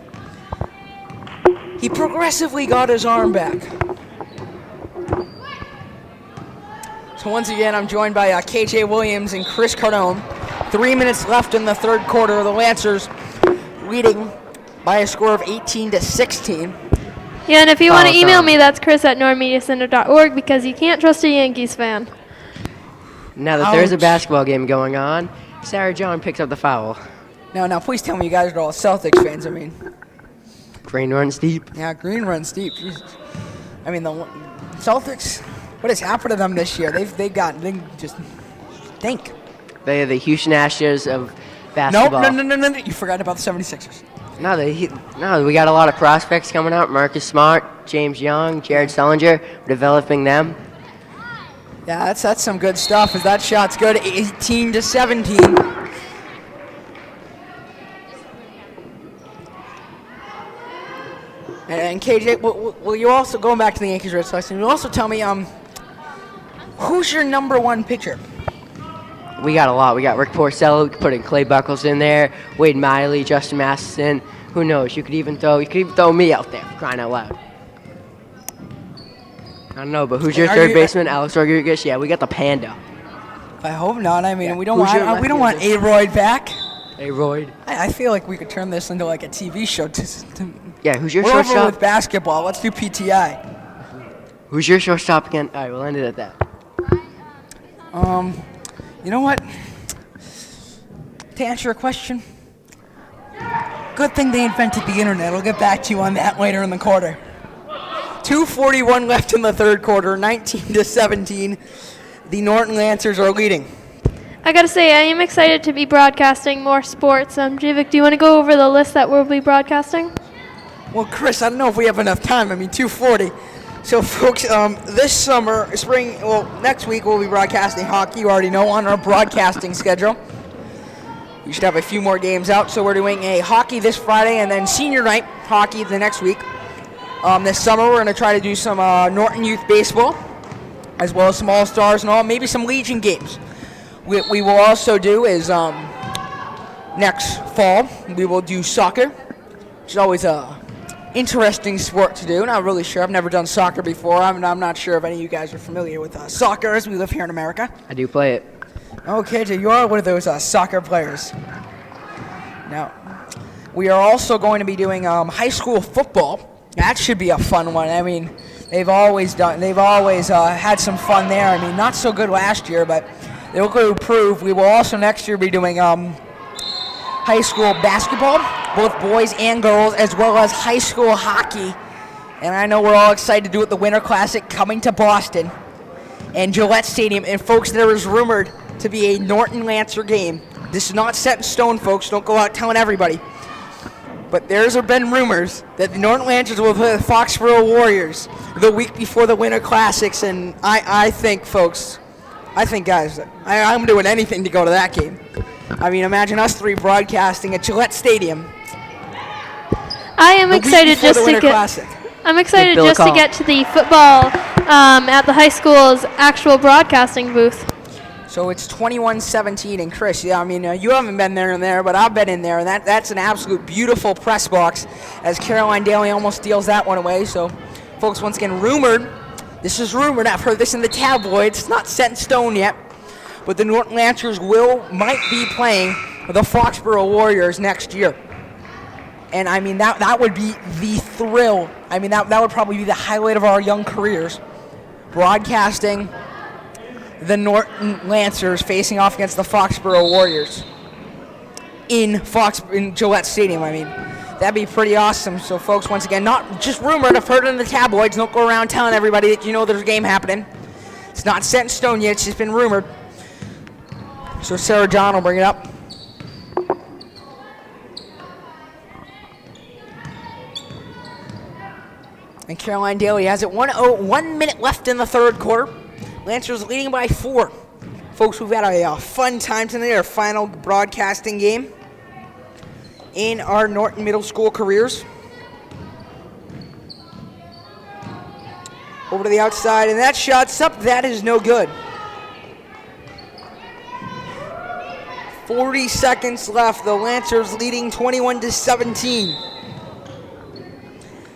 [SPEAKER 2] He progressively got his arm back. So once again, I'm joined by KJ Williams and Chris Cardone. 3 minutes left in the third quarter. The Lancers leading by a score of 18-16.
[SPEAKER 1] Yeah, and if you want to email me, that's chris@nortonmediacenter.org because you can't trust a Yankees fan.
[SPEAKER 3] Now that there's a basketball game going on, Sarah John picks up the foul.
[SPEAKER 2] Now, please tell me you guys are all Celtics fans. I mean,
[SPEAKER 3] Green runs deep.
[SPEAKER 2] yeah, green runs deep. Jesus. I mean, the Celtics. What has happened to them this year? They just stink.
[SPEAKER 3] They are the Houston Astros of basketball.
[SPEAKER 2] No. You forgot about the 76ers.
[SPEAKER 3] No, we got a lot of prospects coming out. Marcus Smart, James Young, Jared Sullinger. We're developing them.
[SPEAKER 2] Yeah, that's some good stuff. As that shot's good, 18-17. And KJ, will you also, going back to the Yankees Red Sox, and you also tell me, who's your number one pitcher?
[SPEAKER 3] We got a lot. We got Rick Porcello, putting Clay Buckles in there, Wade Miley, Justin Masterson. Who knows? You could even throw me out there, for crying out loud. I don't know, but who's your third baseman? Alex Rodriguez? Yeah, we got the Panda.
[SPEAKER 2] I hope not. I mean,
[SPEAKER 3] Yeah.
[SPEAKER 2] we don't want A-Royd back.
[SPEAKER 3] A-Royd.
[SPEAKER 2] I feel like we could turn this into like a TV show.
[SPEAKER 3] Yeah, you
[SPEAKER 2] We're
[SPEAKER 3] shortstop?
[SPEAKER 2] over with basketball. Let's do PTI.
[SPEAKER 3] Who's your shortstop again? All right, we'll end it at that.
[SPEAKER 2] You know what? To answer your question, good thing they invented the internet. I'll get back to you on that later in the quarter. 2:41 left in the third quarter, 19-17. The Norton Lancers are leading.
[SPEAKER 1] I gotta say, I am excited to be broadcasting more sports. Javik, do you want to go over the list that we'll be broadcasting?
[SPEAKER 2] Well, Chris, I don't know if we have enough time. I mean, 2:40. So, folks, this next week we'll be broadcasting hockey. You already know on our broadcasting schedule. We should have a few more games out. So we're doing a hockey this Friday and then senior night hockey the next week. This summer we're going to try to do some Norton Youth Baseball, as well as some All-Stars and maybe some Legion games. What we will also do is next fall we will do soccer, which is always a interesting sport to do. Not really sure. I've never done soccer before. I'm not sure if any of you guys are familiar with soccer as we live here in America.
[SPEAKER 3] I do play it.
[SPEAKER 2] Okay, so you are one of those soccer players. Now, we are also going to be doing high school football. That should be a fun one. I mean, they've always had some fun there. I mean, not so good last year, but they'll go to improve. We will also next year be doing high school basketball, both boys and girls, as well as high school hockey. And I know we're all excited to do it, the Winter Classic coming to Boston and Gillette Stadium. And folks, there is rumored to be a Norton-Lancer game. This is not set in stone, folks. Don't go out telling everybody. But there's been rumors that the Norton Lancers will play the Foxborough Warriors the week before the Winter Classics. And I think, folks, guys, I'm doing anything to go to that game. I mean, imagine us three broadcasting at Gillette Stadium.
[SPEAKER 1] I am excited just to get.
[SPEAKER 2] Classic.
[SPEAKER 1] I'm excited just to get to the football at the high school's actual broadcasting booth.
[SPEAKER 2] So it's 21-17, and Chris, yeah, I mean, you haven't been there, but I've been in there, and that's an absolute beautiful press box as Caroline Daly almost steals that one away. So, folks, once again, this is rumored, I've heard this in the tabloids, it's not set in stone yet, but the Norton Lancers might be playing the Foxborough Warriors next year. And, I mean, that would be the thrill. I mean, that would probably be the highlight of our young careers, broadcasting the Norton Lancers facing off against the Foxborough Warriors in Gillette Stadium. I mean, that'd be pretty awesome. So, folks, once again, not just rumored. I've heard it in the tabloids. Don't go around telling everybody that you know there's a game happening. It's not set in stone yet. It's just been rumored. So, Sarah John will bring it up. And Caroline Daly has it 1 minute left in the third quarter. Lancers leading by 4. Folks, we've had a fun time tonight, our final broadcasting game in our Norton Middle School careers. Over to the outside, and that shot's up. That is no good. 40 seconds left. The Lancers leading 21-17.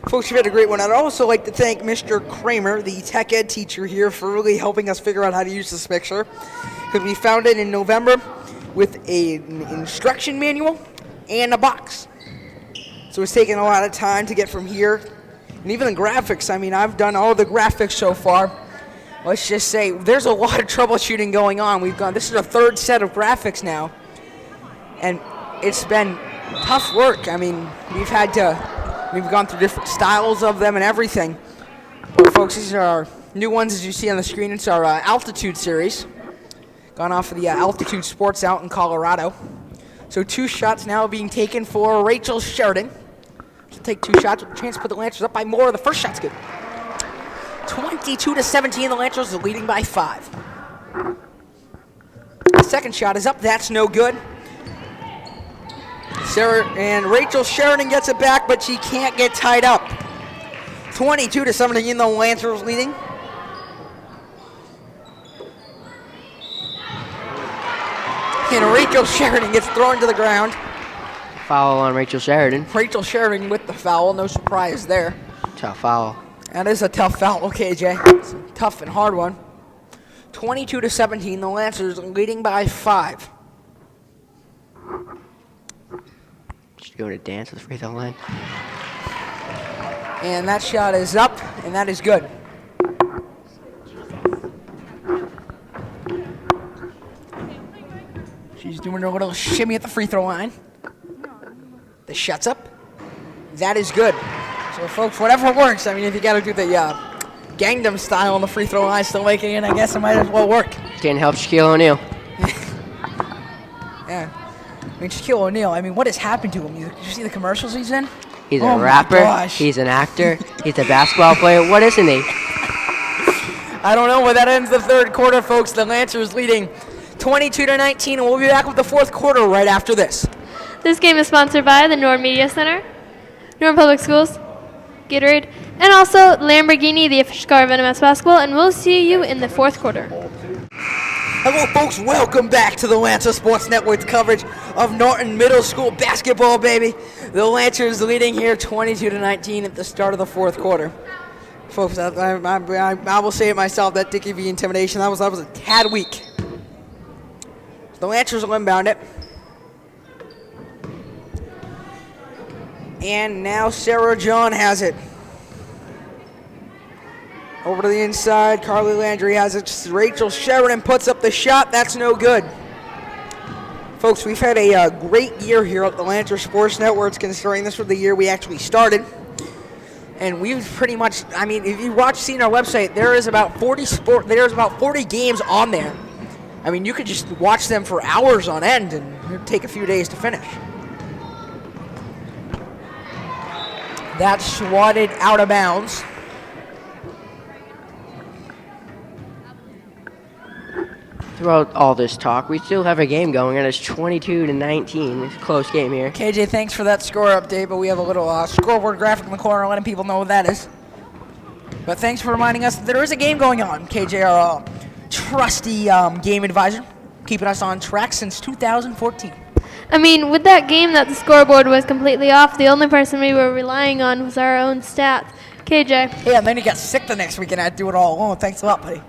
[SPEAKER 2] Folks, you've had a great one. I'd also like to thank Mr. Kramer, the tech ed teacher here, for really helping us figure out how to use this mixer. Because we found it in November with an instruction manual and a box. So it's taken a lot of time to get from here. And even the graphics, I mean, I've done all the graphics so far. Let's just say there's a lot of troubleshooting going on. This is our third set of graphics now. And it's been tough work. I mean, we've gone through different styles of them and everything. But folks, these are our new ones as you see on the screen. It's our Altitude series. Gone off of the Altitude Sports out in Colorado. So 2 shots now being taken for Rachel Sheridan. She'll take 2 shots with a chance to put the Lancers up by more. The first shot's good. 22-17, the Lancers are leading by 5. The second shot is up. That's no good. Rachel Sheridan gets it back, but she can't get tied up. 22-17, the Lancers leading. And Rachel Sheridan gets thrown to the ground.
[SPEAKER 3] Foul on Rachel Sheridan.
[SPEAKER 2] Rachel Sheridan with the foul, no surprise there.
[SPEAKER 3] Tough foul.
[SPEAKER 2] That is a tough foul, okay, Jay. It's a tough and hard one. 22-17, the Lancers leading by 5.
[SPEAKER 3] She's going to dance at the free throw line.
[SPEAKER 2] And that shot is up, and that is good. She's doing her little shimmy at the free throw line. The shot's up. That is good. So, folks, whatever works. I mean, if you got to do the Gangnam style on the free throw line, still making it, I guess it might as well work.
[SPEAKER 3] Can't help Shaquille O'Neal.
[SPEAKER 2] Yeah. I mean, Shaquille O'Neal, I mean, what has happened to him? Did you see the commercials he's in?
[SPEAKER 3] He's a rapper. He's an actor. He's a basketball player. What isn't he?
[SPEAKER 2] I don't know, but that ends the third quarter, folks. The Lancers leading 22-19, and we'll be back with the fourth quarter right after this.
[SPEAKER 1] This game is sponsored by the Norton Media Center, Norton Public Schools, Gatorade, and also Lamborghini, the official car of NMS basketball, and we'll see you in the fourth quarter.
[SPEAKER 2] Hello, folks. Welcome back to the Lancer Sports Network's coverage of Norton Middle School basketball, baby. The Lancers leading here 22-19 at the start of the fourth quarter. Folks, I will say it myself, that Dickie V intimidation, that was a tad weak. The Lancers will inbound it. And now Sarah John has it. Over to the inside, Carly Landry has it. Rachel Sheridan puts up the shot. That's no good. Folks, we've had a great year here at the Lancer Sports Network, considering this was the year we actually started. And we've pretty much, I mean, if you seen our website, there's about 40 games on there. I mean, you could just watch them for hours on end, and it would take a few days to finish. That's swatted out of bounds.
[SPEAKER 3] Throughout all this talk, we still have a game going, and it's 22-19. It's a close game here.
[SPEAKER 2] KJ, thanks for that score update, but we have a little scoreboard graphic in the corner letting people know what that is. But thanks for reminding us that there is a game going on. KJ, our trusty game advisor, keeping us on track since 2014.
[SPEAKER 1] I mean, with that game that the scoreboard was completely off, the only person we were relying on was our own stats. KJ.
[SPEAKER 2] Yeah, and then he got sick the next week and I had to do it all alone. Thanks a lot, buddy.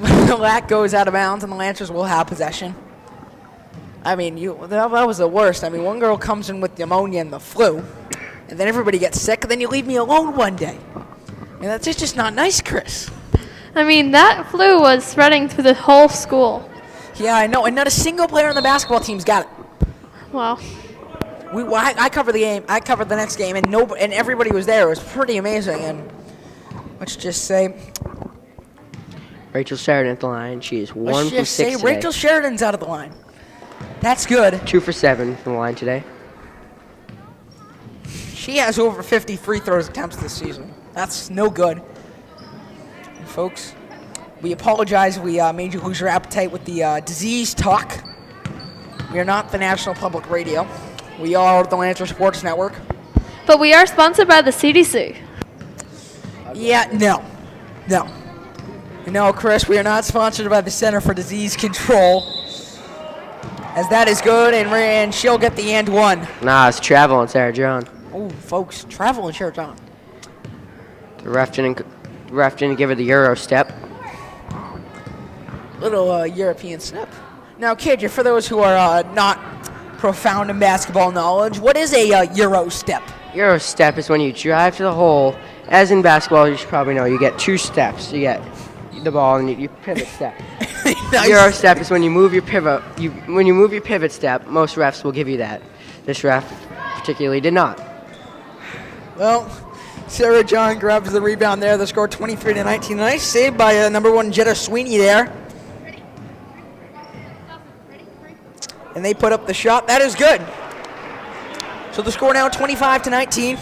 [SPEAKER 2] That goes out of bounds, and the Lancers will have possession. I mean, that was the worst. I mean, one girl comes in with pneumonia and the flu, and then everybody gets sick, and then you leave me alone one day. And that's just not nice, Chris.
[SPEAKER 1] I mean, that flu was spreading through the whole school.
[SPEAKER 2] Yeah, I know, and not a single player on the basketball team's got it.
[SPEAKER 1] Wow.
[SPEAKER 2] I covered the game. I covered the next game, and everybody was there. It was pretty amazing. And let's just say,
[SPEAKER 3] Rachel Sheridan at the line. She is 1 from 6 today.
[SPEAKER 2] Rachel Sheridan's out of the line. That's good.
[SPEAKER 3] 2 for 7 from the line today.
[SPEAKER 2] She has over 50 free throws attempts this season. That's no good. And folks, we apologize. We made you lose your appetite with the disease talk. We are not the National Public Radio. We are the Lancer Sports Network.
[SPEAKER 1] But we are sponsored by the CDC.
[SPEAKER 2] Yeah, no. No, Chris, we are not sponsored by the Center for Disease Control. As that is good, and she'll get the and one.
[SPEAKER 3] Nah, it's travel on Sarah John.
[SPEAKER 2] Oh, folks, travel and Sarah John.
[SPEAKER 3] The ref didn't give her the Euro step.
[SPEAKER 2] Little European step. Now, KJ, for those who are not profound in basketball knowledge, what is a Euro step?
[SPEAKER 3] Euro step is when you drive to the hole. As in basketball, you should probably know, you get 2 steps. You get the ball and you pivot step.
[SPEAKER 2] Nice.
[SPEAKER 3] Euro step is when you move your pivot. When you move your pivot step, most refs will give you that. This ref particularly did not.
[SPEAKER 2] Well, Sarah John grabs the rebound there. The score 23-19. Nice save by number 1 Jetta Sweeney there. And they put up the shot. That is good. So the score now 25-19.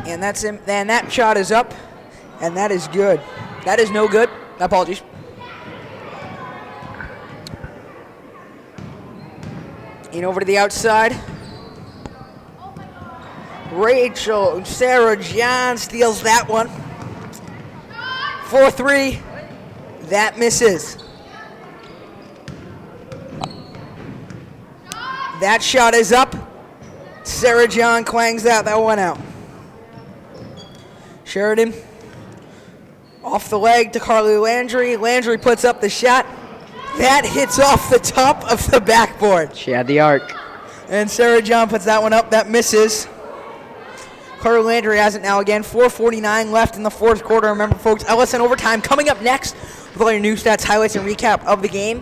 [SPEAKER 2] And that's him. And that shot is up, and that is good. That is no good. Apologies. And over to the outside. Sarah John steals that one. 4-3. That misses. That shot is up. Sarah John clangs that one out. Sheridan off the leg to Carly Landry. Landry puts up the shot. That hits off the top of the backboard.
[SPEAKER 3] She had the arc.
[SPEAKER 2] And Sarah John puts that one up. That misses. Carly Landry has it now again. 4:49 left in the fourth quarter. Remember, folks, LSN overtime coming up next with all your new stats, highlights, and recap of the game.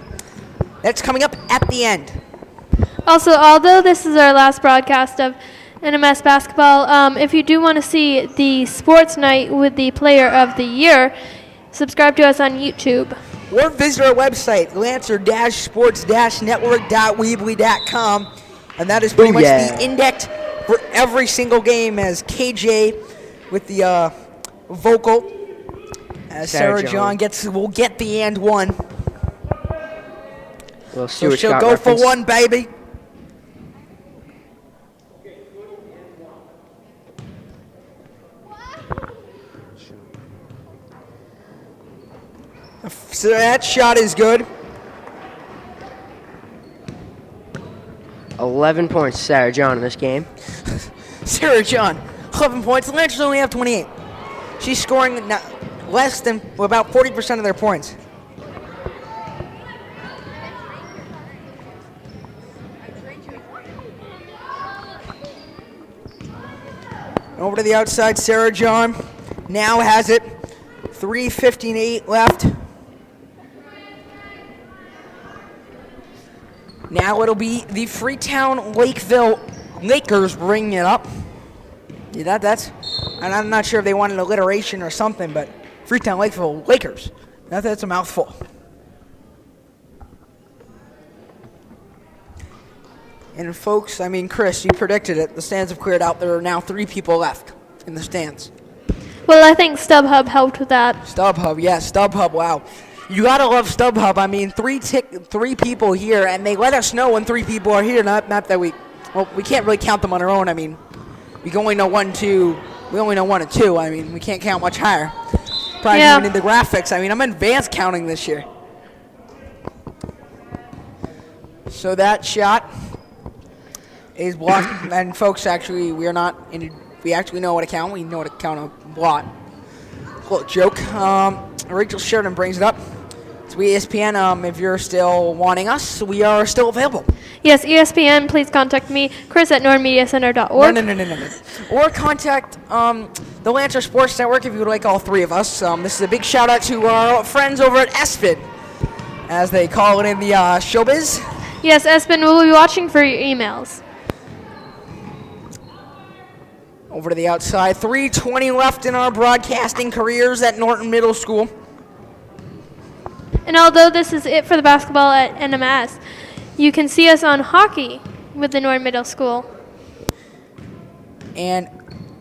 [SPEAKER 2] That's coming up at the end.
[SPEAKER 1] Also, although this is our last broadcast of NMS basketball, if you do want to see the sports night with the player of the year, subscribe to us on YouTube.
[SPEAKER 2] Or visit our website, lancer-sports-network.weebly.com. And that is pretty much the index for every single game, as KJ with the vocal. As Sarah John will get the and one. So she'll go for one, baby. So that shot is good.
[SPEAKER 3] 11 points, Sarah John, in this game.
[SPEAKER 2] Sarah John, 11 points. The Lancers only have 28. She's scoring less than about 40% of their points. Over to the outside, Sarah John now has it. 3:58 left. Now it'll be the Freetown-Lakeville Lakers bringing it up. Yeah, that's, and I'm not sure if they wanted alliteration or something, but Freetown-Lakeville Lakers. That's a mouthful. And folks, I mean, Chris, you predicted it. The stands have cleared out. There are now 3 people left in the stands.
[SPEAKER 1] Well, I think StubHub helped with that.
[SPEAKER 2] StubHub, yes, StubHub, wow. You gotta love StubHub. I mean, 3 people here, and they let us know when 3 people are here. Not that we can't really count them on our own. I mean, we can only know 1, 2. We only know 1 and 2. I mean, we can't count much higher. Probably even in the graphics. I mean, I'm advanced counting this year. So that shot is blocked, and folks, actually, we actually know what to count. We know what to count a blot. Little joke. Rachel Sheridan brings it up. So ESPN, if you're still wanting us, we are still available.
[SPEAKER 1] Yes, ESPN, please contact me, Chris at NordMediaCenter.org.
[SPEAKER 2] No. Or contact the Lancer Sports Network if you would like all 3 of us. This is a big shout out to our friends over at ESPN, as they call it in the showbiz.
[SPEAKER 1] Yes, ESPN, we'll be watching for your emails.
[SPEAKER 2] Over to the outside, 3:20 left in our broadcasting careers at Norton Middle School.
[SPEAKER 1] And although this is it for the basketball at NMS, you can see us on hockey with the Norton Middle School.
[SPEAKER 2] And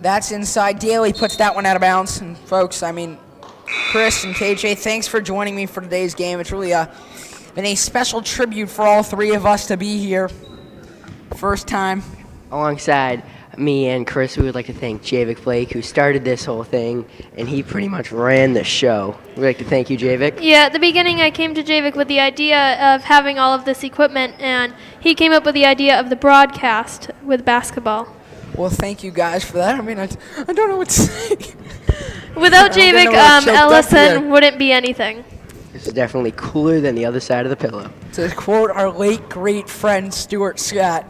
[SPEAKER 2] that's inside. Daly puts that one out of bounds. And folks, I mean, Chris and KJ, thanks for joining me for today's game. It's really been a special tribute for all 3 of us to be here. First time.
[SPEAKER 3] Alongside me and Chris, we would like to thank Javik Blake, who started this whole thing, and he pretty much ran the show. We'd like to thank you, Javik.
[SPEAKER 1] Yeah, at the beginning I came to Javik with the idea of having all of this equipment, and he came up with the idea of the broadcast with basketball.
[SPEAKER 2] Well, thank you guys for that. I mean, I don't know what to say.
[SPEAKER 1] Without Javik, Ellison wouldn't be anything.
[SPEAKER 3] This is definitely cooler than the other side of the pillow.
[SPEAKER 2] To quote our late, great friend, Stuart Scott,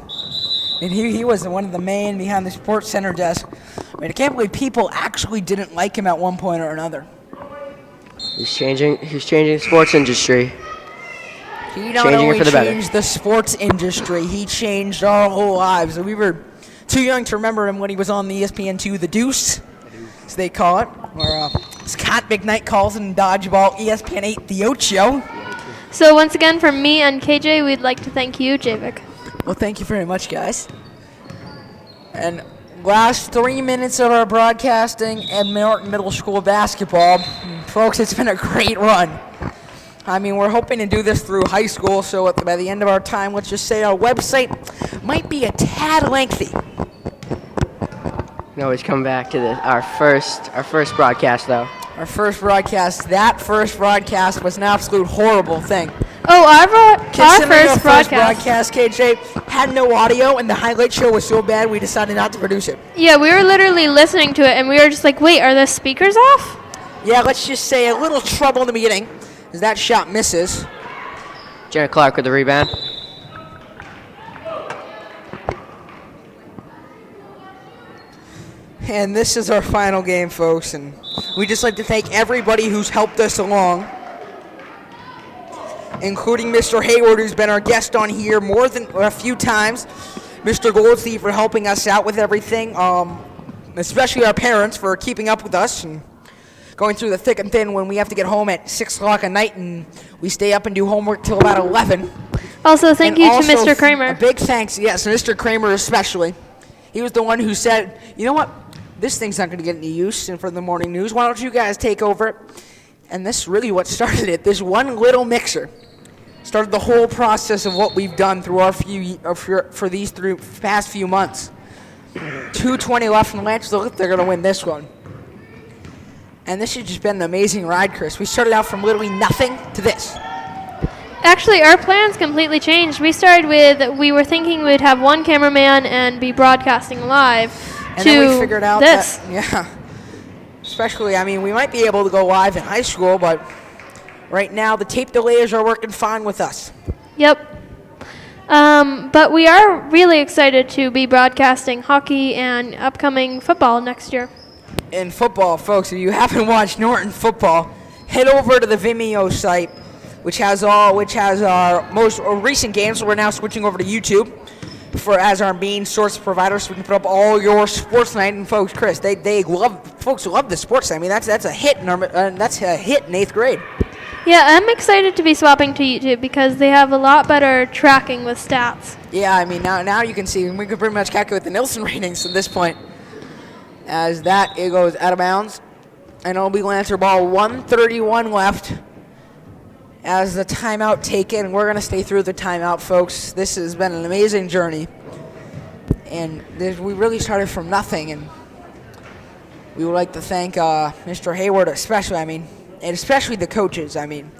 [SPEAKER 2] and he was one of the men behind the Sports Center desk. I mean, I can't believe people actually didn't like him at one point or another.
[SPEAKER 3] He's changing the sports industry.
[SPEAKER 2] He not only changed the sports industry, he changed our whole lives. We were too young to remember him when he was on the ESPN2 The Deuce, as they call it, or Scott McKnight calls it in Dodgeball, ESPN8 The Ocho.
[SPEAKER 1] So once again, from me and KJ, we'd like to thank you, Javik.
[SPEAKER 2] Well, thank you very much, guys. And last 3 minutes of our broadcasting at Norton Middle School basketball. Folks, it's been a great run. I mean, we're hoping to do this through high school, so by the end of our time, let's just say our website might be a tad lengthy.
[SPEAKER 3] We always come back to our first broadcast, though.
[SPEAKER 2] Our first broadcast, that first broadcast was an absolute horrible thing.
[SPEAKER 1] Oh, our
[SPEAKER 2] first broadcast, KJ, had no audio, and the highlight show was so bad we decided not to produce it.
[SPEAKER 1] Yeah, we were literally listening to it, and we were just like, wait, are the speakers off?
[SPEAKER 2] Yeah, let's just say a little trouble in the beginning, as that shot misses.
[SPEAKER 3] Jenna Clark with the rebound.
[SPEAKER 2] And this is our final game, folks, and we'd just like to thank everybody who's helped us along, including Mr. Hayward, who's been our guest on here more than a few times, Mr. Goldstein for helping us out with everything, especially our parents for keeping up with us and going through the thick and thin when we have to get home at 6 o'clock at night and we stay up and do homework till about 11.
[SPEAKER 1] Also, thank you to Mr. Kramer.
[SPEAKER 2] A big thanks, yes, Mr. Kramer especially. He was the one who said, you know what, this thing's not going to get any use for the morning news. Why don't you guys take over it? And this is really what started it. This one little mixer started the whole process of what we've done through our for these past few months. 2:20 left in the match, so they're going to win this one. And this has just been an amazing ride, Chris. We started out from literally nothing to this.
[SPEAKER 1] Actually, our plans completely changed. We were thinking we'd have one cameraman and be broadcasting live.
[SPEAKER 2] And then we figured out that, especially, I mean, we might be able to go live in high school, but right now the tape delayers are working fine with us.
[SPEAKER 1] Yep. But we are really excited to be broadcasting hockey and upcoming football next year.
[SPEAKER 2] In football, folks, if you haven't watched Norton football, head over to the Vimeo site, which has our most recent games. So we're now switching over to YouTube as our main source provider, so we can put up all your sports night. And folks, Chris, folks love the sports night. I mean, that's a hit in that's a hit in 8th grade.
[SPEAKER 1] Yeah, I'm excited to be swapping to YouTube because they have a lot better tracking with stats.
[SPEAKER 2] Yeah, I mean, now you can see, we can pretty much calculate the Nielsen ratings at this point. As it goes out of bounds. And it'll be Lancer ball, 1:31 left. As the timeout taken, we're going to stay through the timeout, folks. This has been an amazing journey. And we really started from nothing. And we would like to thank Mr. Hayward especially, and especially the coaches. I mean,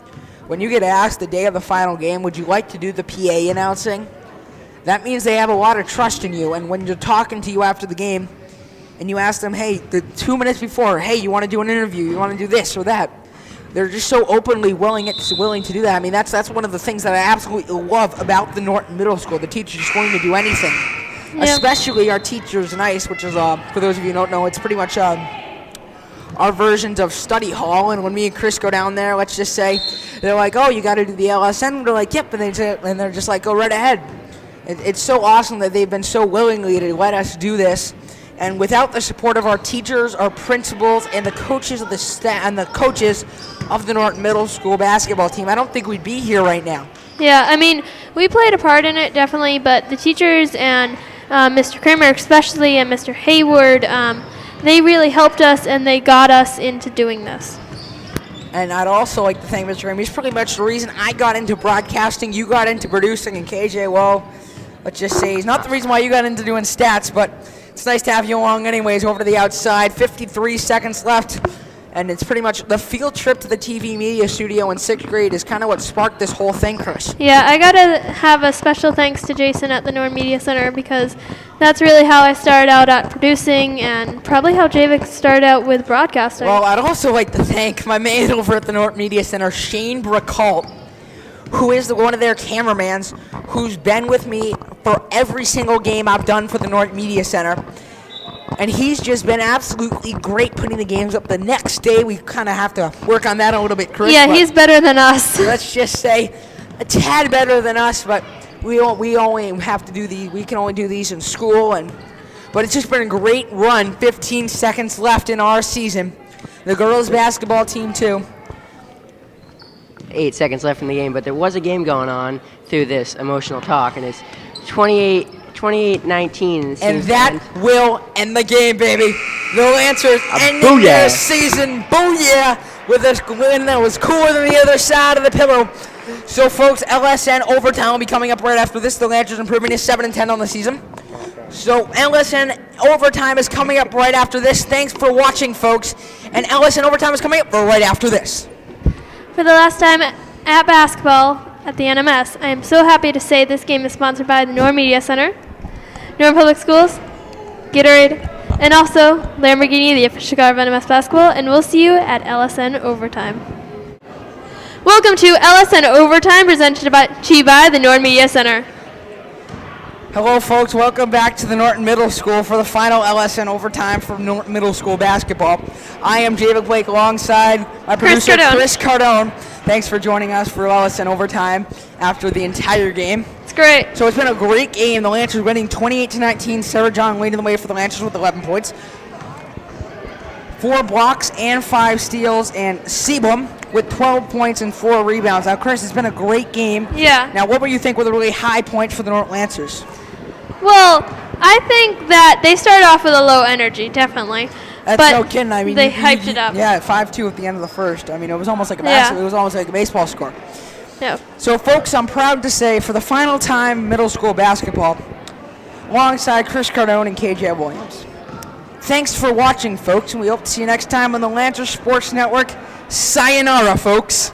[SPEAKER 2] when you get asked the day of the final game, would you like to do the PA announcing? That means they have a lot of trust in you. And when you're talking to you after the game, and you ask them, hey, the 2 minutes before, hey, you want to do an interview, you want to do this or that, they're just so openly willing to do that. I mean, that's one of the things that I absolutely love about the Norton Middle School. The teacher's just willing to do anything, especially our Teachers Nice, which is, for those of you who don't know, it's pretty much our versions of study hall. And when me and Chris go down there, let's just say, they're like, oh, you got to do the LSN. We're like, yep, and they're just like, go right ahead. It's so awesome that they've been so willingly to let us do this. And without the support of our teachers, our principals, and the coaches of the staff and the coaches of the Norton Middle School basketball team, I don't think we'd be here right now.
[SPEAKER 1] Yeah, I mean, we played a part in it, definitely, but the teachers and Mr. Kramer especially and Mr. Hayward, they really helped us and they got us into doing this.
[SPEAKER 2] And I'd also like to thank Mr. Kramer. He's pretty much the reason I got into broadcasting, you got into producing, and KJ, well, let's just say he's not the reason why you got into doing stats, but it's nice to have you along anyways. Over to the outside, 53 seconds left. And it's pretty much the field trip to the TV media studio in 6th grade is kind of what sparked this whole thing, Chris.
[SPEAKER 1] Yeah, I got to have a special thanks to Jason at the Norton Media Center because that's really how I started out at producing and probably how Javik started out with broadcasting.
[SPEAKER 2] Well, I'd also like to thank my man over at the Norton Media Center, Shane Bracalt, who is one of their cameramans, who's been with me for every single game I've done for the Norton Media Center. And he's just been absolutely great putting the games up. The next day, we kind of have to work on that a little bit, Chris.
[SPEAKER 1] Yeah, he's better than us.
[SPEAKER 2] Let's just say a tad better than us, but we only have to do we can only do these in school. But it's just been a great run. 15 seconds left in our season. The girls' basketball team, too.
[SPEAKER 3] 8 seconds left in the game, but there was a game going on through this emotional talk, and it's 28-19.
[SPEAKER 2] And that will end the game, baby. The Lancers ending their season, booyah, with a win that was cooler than the other side of the pillow. So, folks, LSN overtime will be coming up right after this. The Lancers improving to 7-10 on the season. So, LSN overtime is coming up right after this. Thanks for watching, folks. And LSN overtime is coming up right after this.
[SPEAKER 1] For the last time at basketball at the NMS, I am so happy to say this game is sponsored by the Norton Media Center, Norton Public Schools, Gatorade, and also Lamborghini, the official car of NMS basketball, and we'll see you at LSN Overtime. Welcome to LSN Overtime, presented to you by the Norton Media Center.
[SPEAKER 2] Hello, folks. Welcome back to the Norton Middle School for the final LSN Overtime for Norton Middle School basketball. I am David Blake alongside my producer, Chris Cardone. Thanks for joining us for LSN Overtime after the entire game.
[SPEAKER 1] It's great.
[SPEAKER 2] So it's been a great game. The Lancers winning 28-19. Sarah John leading the way for the Lancers with 11 points. 4 blocks and 5 steals, and Seablum with 12 points and 4 rebounds. Now, Chris, it's been a great game.
[SPEAKER 1] Yeah.
[SPEAKER 2] Now, what would you think were the really high points for the Norton Lancers?
[SPEAKER 1] Well, I think that they started off with a low energy, definitely.
[SPEAKER 2] That's no kidding. I mean,
[SPEAKER 1] they hyped it up.
[SPEAKER 2] Yeah, 5-2 at the end of the first. I mean, it was almost like it was almost like a baseball score.
[SPEAKER 1] Yeah.
[SPEAKER 2] So, folks, I'm proud to say for the final time middle school basketball, alongside Chris Cardone and KJ Williams. Thanks for watching, folks, and we hope to see you next time on the Lancer Sports Network. Sayonara, folks.